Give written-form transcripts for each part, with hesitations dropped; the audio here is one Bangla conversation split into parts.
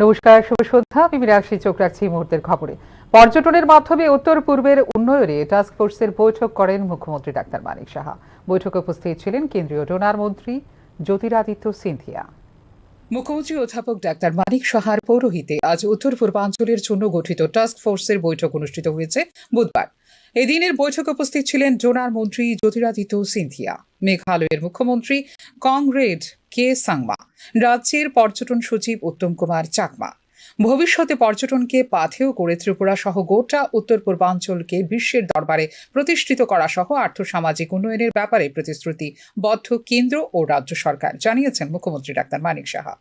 নমস্কার, শুভ সন্ধ্যা। আমি মীনাক্ষী চোখ রাখছি মুহূর্তের খবরে। পর্যটনের মাধ্যমে উত্তর পূর্বের উন্নয়নে টাস্ক ফোর্সের বৈঠক করেন মুখ্যমন্ত্রী ডাক্তার মানিক সাহা। বৈঠকে উপস্থিত ছিলেন কেন্দ্রীয় ডোনার মন্ত্রী জ্যোতিরাদিত্য সিন্ধিয়া। মুখ্যমন্ত্রী অধ্যাপক ডাক্তার মানিক সাহার পৌরোহিত্যে আজ উত্তর পূর্বাঞ্চলের জন্য গঠিত টাস্ক ফোর্সের বৈঠক অনুষ্ঠিত হয়েছে বুধবার। এদিনের বৈঠকে উপস্থিত ছিলেন ডোনার মন্ত্রী জ্যোতিরাদিত্য সিন্ধিয়া, মেঘালয়ের মুখ্যমন্ত্রী কংগ্রেড কে সাংমা, রাজ্যের পর্যটন সচিব উত্তম কুমার চাকমা। ভবিষ্যতে পর্যটনকে পাথেয় করে ত্রিপুরা সহ গোটা উত্তর পূর্বাঞ্চলকে বিশ্বের দরবারে প্রতিষ্ঠিত করা সহ আর্থসামাজিক উন্নয়নের ব্যাপারে প্রতিশ্রুতিবদ্ধ কেন্দ্র ও রাজ্য সরকার, জানিয়েছেন মুখ্যমন্ত্রী ডাক্তার মানিক সাহা।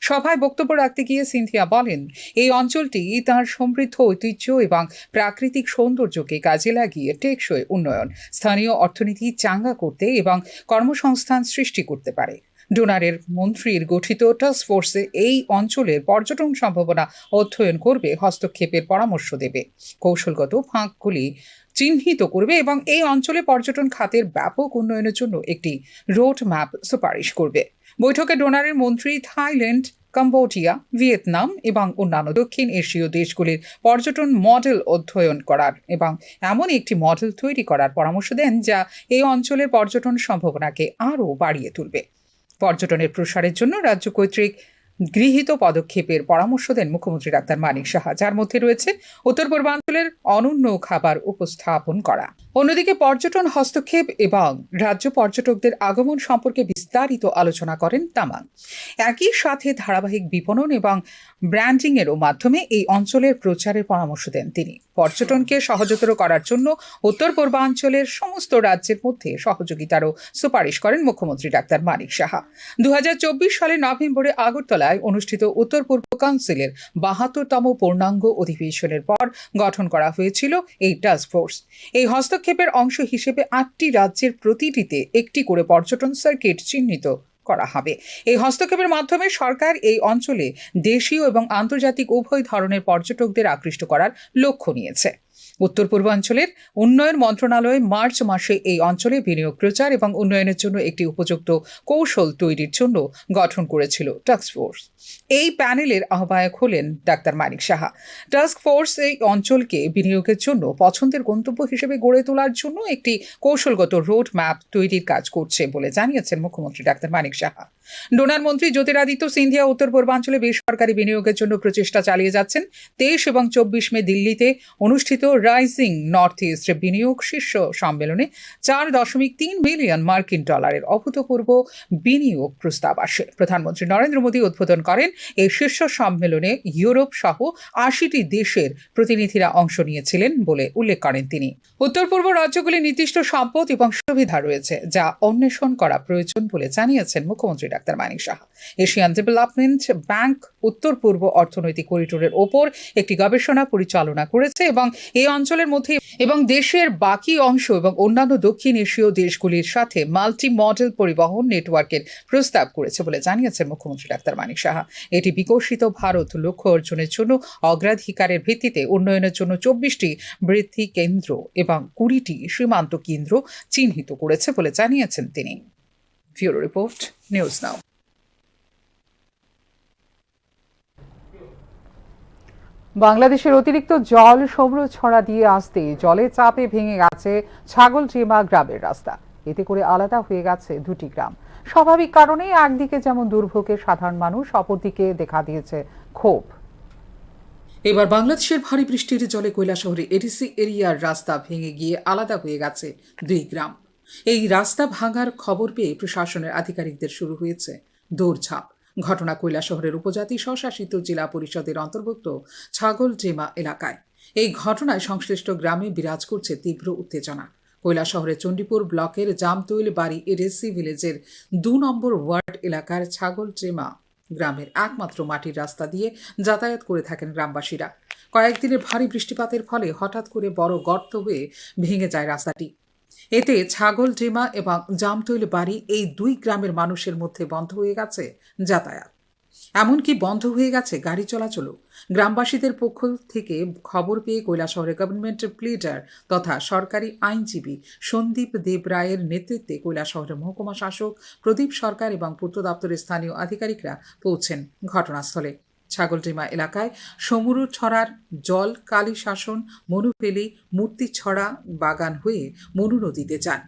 সভায় বক্তব্য রাখতে গিয়ে সিন্ধিয়া বলেন, এই অঞ্চলটি তার সমৃদ্ধ ঐতিহ্য এবং প্রাকৃতিক সৌন্দর্যকে কাজে লাগিয়ে টেকসই উন্নয়ন, স্থানীয় অর্থনীতি চাঙ্গা করতে এবং কর্মসংস্থান সৃষ্টি করতে পারে। ডোনারের মন্ত্রীর গঠিত টাস্ক ফোর্সে এই অঞ্চলের পর্যটন সম্ভাবনা অধ্যয়ন করবে, হস্তক্ষেপের পরামর্শ দেবে, কৌশলগত ফাঁকগুলি চিহ্নিত করবে এবং এই অঞ্চলে পর্যটন খাতের ব্যাপক উন্নয়নের জন্য একটি রোড ম্যাপ সুপারিশ করবে। বৈঠকে ডোনারের মন্ত্রী থাইল্যান্ড, কম্বোডিয়া, ভিয়েতনাম এবং অন্যান্য দক্ষিণ এশীয় দেশগুলির পর্যটন মডেল অধ্যয়ন করার এবং এমন একটি মডেল তৈরি করার পরামর্শ দেন যা এই অঞ্চলের পর্যটন সম্ভাবনাকে আরও বাড়িয়ে তুলবে। পর্যটনের প্রসারের জন্য রাজ্য কর্তৃক গৃহীত পদক্ষেপের পরামর্শ দেন মুখ্যমন্ত্রী ডাক্তার মানিক সাহা, যার মধ্যে রয়েছে উত্তর পূর্বাঞ্চলের অনন্য খাবার উপস্থাপন করা। অন্যদিকে পর্যটন হস্তক্ষেপ এবং রাজ্য পর্যটকদের আগমন সম্পর্কে বিস্তারিত আলোচনা করেন তামাং। একই সাথে ধারাবাহিক বিপণন এবং ব্র্যান্ডিং এরও মাধ্যমে এই অঞ্চলের প্রচারের পরামর্শ দেন তিনি। পর্যটনকে সহজতর করার জন্য উত্তর পূর্বাঞ্চলের সমস্ত রাজ্যের মধ্যে সহযোগিতারও সুপারিশ করেন মুখ্যমন্ত্রী ডাক্তার মানিক সাহা। 2024 সালের নভেম্বরে আগরতলায় অনুষ্ঠিত উত্তর পূর্ব কাউন্সিলের 72তম পূর্ণাঙ্গ অধিবেশনের পর গঠন করা হয়েছিল এই টাস্ক ফোর্স। এই হস্তক্ষেপের অংশ হিসেবে 8টি রাজ্যের প্রতিটিতে একটি করে পর্যটন সার্কিট চিহ্নিত করা হবে। এই হস্তক্ষেপের মাধ্যমে সরকার এই অঞ্চলে দেশীয় এবং আন্তর্জাতিক উভয় ধরনের পর্যটকদের আকৃষ্ট করার লক্ষ্য নিয়েছে। উত্তর পূর্বাঞ্চলের উন্নয়ন মন্ত্রণালয় মার্চ মাসে এই অঞ্চলে বিনিয়োগ প্রচার এবং উন্নয়নের জন্য একটি উপযুক্ত কৌশল তৈরির জন্য গঠন করেছিল টাস্ক ফোর্স। এই প্যানেলের আহ্বায়ক হলেন doctor Manik Saha. Task force এই অঞ্চলকে বিনিয়োগের জন্য পছন্দের গন্তব্য হিসেবে গড়ে তোলার জন্য একটি কৌশলগত রোড ম্যাপ তৈরির কাজ করছে বলে জানিয়েছেন মুখ্যমন্ত্রী ডাক্তার মানিক সাহা। ডোনার মন্ত্রী জ্যোতিরাদিত্য সিন্ধিয়া উত্তর পূর্বাঞ্চলে বেসরকারি বিনিয়োগের জন্য প্রচেষ্টা চালিয়ে যাচ্ছেন। 23 এবং 24 মে দিল্লিতে অনুষ্ঠিত রাইজিং নর্থ ইস্ট বিনিয়োগ শীর্ষ সম্মেলনে $4.3 বিলিয়ন মার্কিন ডলারের অভূতপূর্ব বিনিয়োগ প্রস্তাব আসে। প্রধানমন্ত্রী নরেন্দ্র মোদী উদ্বোধন করেন। এই শীর্ষ সম্মেলনে ইউরোপ সহ 80টি দেশের প্রতিনিধিরা অংশ নিয়েছিলেন বলে উল্লেখ করেন তিনি। উত্তর পূর্ব রাজ্যগুলির নির্দিষ্ট সম্পদ এবং সুবিধা রয়েছে যা অন্বেষণ করা প্রয়োজন বলে জানিয়েছেন মুখ্যমন্ত্রী doctor Manik Saha. Asian development bank উত্তর পূর্ব অর্থনৈতিক করিডোরের ওপর একটি গবেষণা পরিচালনা করেছে এবং এই অঞ্চলের মধ্যে এবং দেশের বাকি অংশ এবং অন্যান্য দক্ষিণ এশীয় দেশগুলির সাথে মাল্টি মডেল পরিবহন নেটওয়ার্কের প্রস্তাব করেছে বলে জানিয়েছেন মুখ্যমন্ত্রী ডাক্তার মানিক সাহা। এটি বিকশিত ভারত লক্ষ্য অর্জনের জন্য অগ্রাধিকারের ভিত্তিতে উন্নয়নের জন্য 24টি বৃদ্ধি কেন্দ্র এবং 20টি সীমান্ত কেন্দ্র চিহ্নিত করেছে বলে জানিয়েছেন তিনি। Bureau report, news now. বাংলাদেশের অতিরিক্ত জল সমুদ্রছড়া দিয়ে আসতে জলের চাপে ভেঙে গেছে ছাগলজেমা গ্রামের রাস্তা। এতে করে আলাদা হয়ে গেছে দুটি গ্রাম। স্বাভাবিক কারণে একদিকে যেমন দুর্ভোগে সাধারণ মানুষ, অপরদিকে দেখা দিয়েছে ক্ষোভ। এবার বাংলাদেশের ভারী বৃষ্টির জলে কৈলাসহরে এডিসি এরিয়ার রাস্তা ভেঙে গিয়ে আলাদা হয়ে গেছে দুই গ্রাম। এই রাস্তা ভাঙার খবর পেয়ে প্রশাসনের আধিকারিকদের শুরু হয়েছে দৌড়ঝাঁপ। ঘটনা কৈলাসহরের উপজাতি স্বশাসিত জেলা পরিষদের অন্তর্ভুক্ত ছাগলজেমা এলাকায়। এই ঘটনায় সংশ্লিষ্ট গ্রামে বিরাজ করছে তীব্র উত্তেজনা। কৈলাসহরের চণ্ডীপুর ব্লকের জামতৈল বাড়ি এডিসি ভিলেজের 2 নম্বর ওয়ার্ড এলাকার ছাগলজেমা গ্রামের একমাত্র মাটির রাস্তা দিয়ে যাতায়াত করে থাকেন গ্রামবাসীরা। কয়েকদিনের ভারী বৃষ্টিপাতের ফলে হঠাৎ করে বড় গর্ত হয়ে ভেঙে যায় রাস্তাটি। এতে ছাগলজেমা এবং জামতৈল বাড়ি এই দুই গ্রামের মানুষের মধ্যে বন্ধ হয়ে গেছে যাতায়াত, এমনকি বন্ধ হয়ে গেছে গাড়ি চলাচলও। গ্রামবাসীদের পক্ষ থেকে খবর পেয়ে কৈলাসহরের গভর্নমেন্ট প্লিডার তথা সরকারি আইনজীবী সন্দীপ দেব রায়ের নেতৃত্বে কৈলাসহরের মহকুমা শাসক প্রদীপ সরকার এবং পূর্ত দপ্তরের স্থানীয় আধিকারিকরা পৌঁছেন ঘটনাস্থলে। ছাগলডিমা এলাকায় সমুরু ছড়ার জল কালী শাসন মনুপেলি মূর্তি ছড়া বাগান হয়ে মনু নদীতে যায়।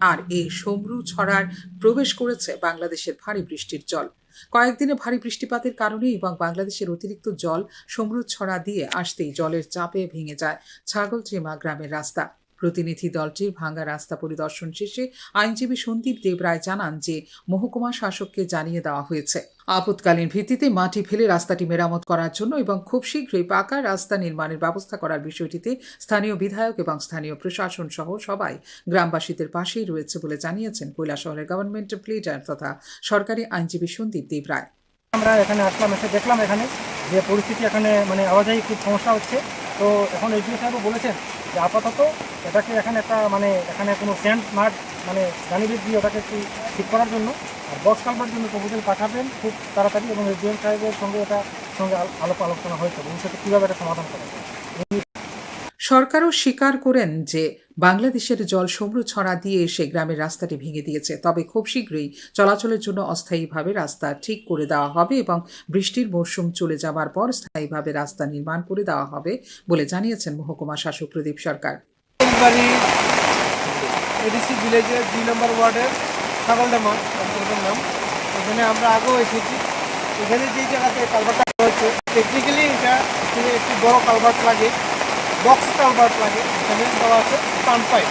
আর এই সমরু ছড়ার প্রবেশ করেছে বাংলাদেশের ভারী বৃষ্টির জল। কয়েকদিনে ভারী বৃষ্টিপাতের কারণে এবং বাংলাদেশের অতিরিক্ত জল সমরু ছড়া দিয়ে আসতেই জলের চাপে ভেঙে যায় ছাগলডিমা গ্রামের রাস্তা। প্রতিনিধি দলটির ভাঙা রাস্তা পরিদর্শন শেষে আইনজীবী সন্দীপ দেব রায় জানান যে মহকুমা শাসককে জানিয়ে দেওয়া হয়েছে আপৎকালীন ভিত্তিতে মাটি ফেলে রাস্তাটি মেরামত করার জন্য এবং খুব শীঘ্রই পাকা রাস্তা নির্মাণের ব্যবস্থা করার বিষয়টিতে স্থানীয় বিধায়ক এবং স্থানীয় প্রশাসন সহ সবাই গ্রামবাসীদের পাশেই রয়েছে বলে জানিয়েছেন কৈলাসহরের গভর্নমেন্ট প্লিডার তথা সরকারি আইনজীবী সন্দীপ দেব রায়। আমরা এখানে আসলাম, এসে দেখলাম এখানে যে পরিস্থিতি, এখানে আওয়াজাই খুব সমস্যা হচ্ছে। তো এখন এসডিও সাহেবও বলেছেন যে আপাতত এটাকে এখানে এখানে কোনো স্যান্ড মাড জানিয়ে দিয়ে ওটাকে একটু ঠিক করার জন্য আর বক্স কালভারের জন্য প্রপোজাল পাঠাবেন খুব তাড়াতাড়ি, এবং এসডিও সাহেবের সঙ্গে আলোচনা হয়েছে ভবিষ্যতে কীভাবে এটা সমাধান করা যায়। সরকারও স্বীকার করেন যে বাংলাদেশের জল সমরু ছড়া দিয়ে এসে গ্রামের রাস্তাটি ভেঙে দিয়েছে, তবে খুব শীঘ্রই চলাচলের জন্য অস্থায়ীভাবে রাস্তা ঠিক করে দেওয়া হবে এবং বৃষ্টির মরশুম চলে যাবার পর স্থায়ীভাবে রাস্তা নির্মাণ করে দেওয়া হবে বলে জানিয়েছেন মহকুমা শাসক প্রদীপ সরকার। এডিসি ভিলেজের 2 নম্বর ওয়ার্ডের ছাগলডিমা নাম, এখানে আমরা আগেও এসেছি। এখানে যেই জায়গাতে কালভার্টটা হয়েছে টেকনিক্যালি এটা একটি বড় কালভার্ট লাগে, বক্স কালভার্ট লাগে, এখানে দেওয়া আছে পাম্প পাইপ।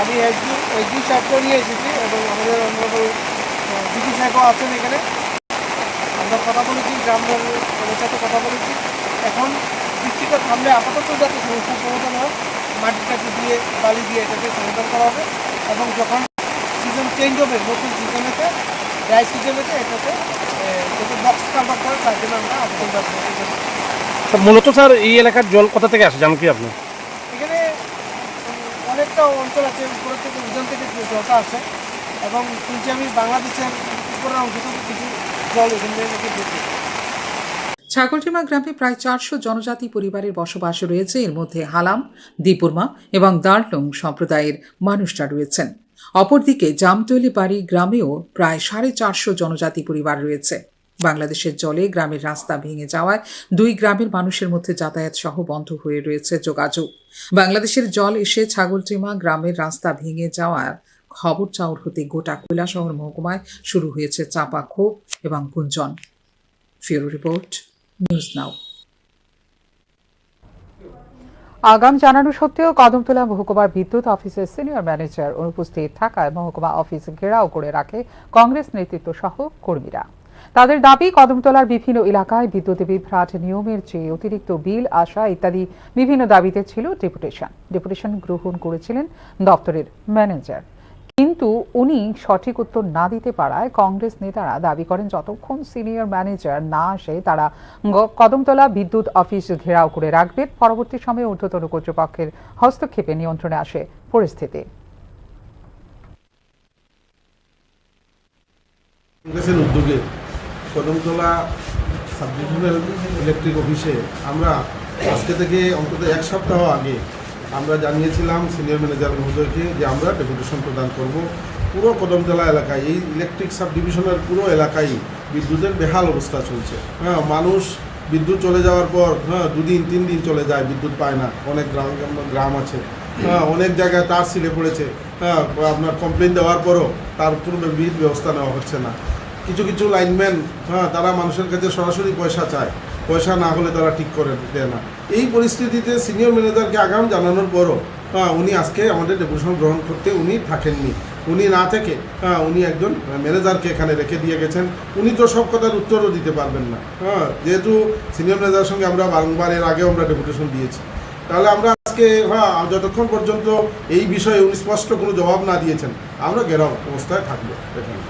আমি এসডি সাহেবকেও নিয়ে এসেছি এবং আমাদের অন্যান্য ডিসি সাহেবও আছেন এখানে। আমরা কথা বলেছি, গ্রামের সাথে কথা বলেছি। এখন বৃষ্টিটা থামলে আপাতত যাতে সমস্যার সমাধান হয়, মাটি টাটি দিয়ে বালি দিয়ে এটাকে সমাধান করা হবে এবং যখন সিজন চেঞ্জ হবে নতুন সিজনেতে ড্রাই সিজনেতে এটাতে বক্স কালভার্ট করে তার জন্য আমরা আবেদন করতে। মূলত স্যার এই এলাকার জল কোথা থেকে আসে জানেন কি আপনি? এখানে অনেকটা অঞ্চল আছে, উপরের থেকে উজান থেকে জলটা আসে এবং শুনছি আমি বাংলাদেশের উপরের অংশ থেকে কিছু জল এখান থেকে ঢুকে। ছাগলডিমা গ্রামে প্রায় 400 জনজাতি পরিবারের বসবাস রয়েছে। এর মধ্যে হালাম, দিপুরমা এবং দার্লং সম্প্রদায়ের মানুষরা রয়েছেন। অপরদিকে জামতলি বাড়ি গ্রামেও প্রায় 450 জনজাতি পরিবার রয়েছে। বাংলাদেশের জলে গ্রামের রাস্তা ভেঙে যাওয়ায় দুই গ্রামের মানুষের মধ্যে যাতায়াত সহ বন্ধ হয়ে রয়েছে যোগাযোগ। বাংলাদেশের জল এসে ছাগলডিমা গ্রামের রাস্তা ভেঙে যাওয়ার খবর চাউর হতে গোটা কৈলাসহর মহকুমায় শুরু হয়েছে চাপা ক্ষোভ এবং গুঞ্জন। ফিউরো রিপোর্ট, নিউজ নাও। আগাম জানানো সত্ত্বেও কদমতলা মহকুমার বিদ্যুৎ অফিসের সিনিয়র ম্যানেজার অনুপস্থিত থাকায় মহকুমা অফিস ঘেরাও করে রাখে কংগ্রেস নেতৃত্ব সহ কর্মীরা। তাদের দাবি, কদমতলার বিভিন্ন এলাকায় বিদ্যুৎ বিভ্রাট, নিয়মের চেয়ে অতিরিক্ত বিল আসা ইত্যাদি বিভিন্ন দাবিতে ছিল ডেপুটেশন গ্রহণ করেছিলেন দপ্তরের ম্যানেজার, কিন্তু উনি সঠিক উত্তর না দিতে পারায় কংগ্রেস নেতারা দাবি করেন যতক্ষণ সিনিয়র ম্যানেজার না আসে তারা কদমতলা বিদ্যুৎ অফিস ঘেরাও করে রাখবেন। পরবর্তী সময়ে ঊর্ধ্বতন কর্তৃপক্ষের হস্তক্ষেপে নিয়ন্ত্রণে আসে পরিস্থিতি। কংগ্রেসের উদ্যোগে কদমতলা সাব ডিভিশনাল ইলেকট্রিক অফিসে আমরা আজকে থেকে অন্তত 1 সপ্তাহ আগে আমরা জানিয়েছিলাম সিনিয়র ম্যানেজার মহোদয়কে যে আমরা ডেপুটেশন প্রদান করব। পুরো কদমতলা এলাকায়, এই ইলেকট্রিক সাব ডিভিশনের পুরো এলাকায় বিদ্যুতের বেহাল অবস্থা চলছে। মানুষ বিদ্যুৎ চলে যাওয়ার পর 2 দিন 3 দিন চলে যায়, বিদ্যুৎ পায় না। অনেক গ্রাম আছে, অনেক জায়গায় তার ছিঁড়ে পড়েছে। আপনার কমপ্লেন দেওয়ার পরও তার কোনো বিহিত ব্যবস্থা নেওয়া হচ্ছে না। কিছু লাইনম্যান তারা মানুষের কাছে সরাসরি পয়সা চায়, পয়সা না হলে তারা ঠিক করে দেয় না। এই পরিস্থিতিতে সিনিয়র ম্যানেজারকে আগাম জানানোর পরও উনি আজকে আমাদের ডেপুটেশন গ্রহণ করতে উনি থাকেননি। উনি না থেকে উনি একজন ম্যানেজারকে এখানে রেখে দিয়ে গেছেন। উনি তো সব কথার উত্তরও দিতে পারবেন না, যেহেতু সিনিয়র ম্যানেজারের সঙ্গে আমরা বারংবার এর আগেও আমরা ডেপুটেশন দিয়েছি। তাহলে আমরা আজকে যতক্ষণ পর্যন্ত এই বিষয়ে উনি স্পষ্ট কোনো জবাব না দিয়েছেন আমরা ঘেরাও অবস্থায় থাকবো এখানে।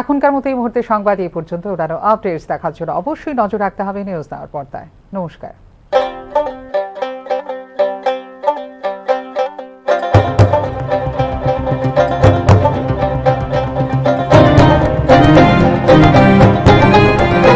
এখনকার মতো এই মুহূর্তে সংবাদ এই পর্যন্ত। ওনারও আপডেটস দেখার জন্য অবশ্যই নজর রাখতে হবে নিউজ নাওর পর্দায়। নমস্কার।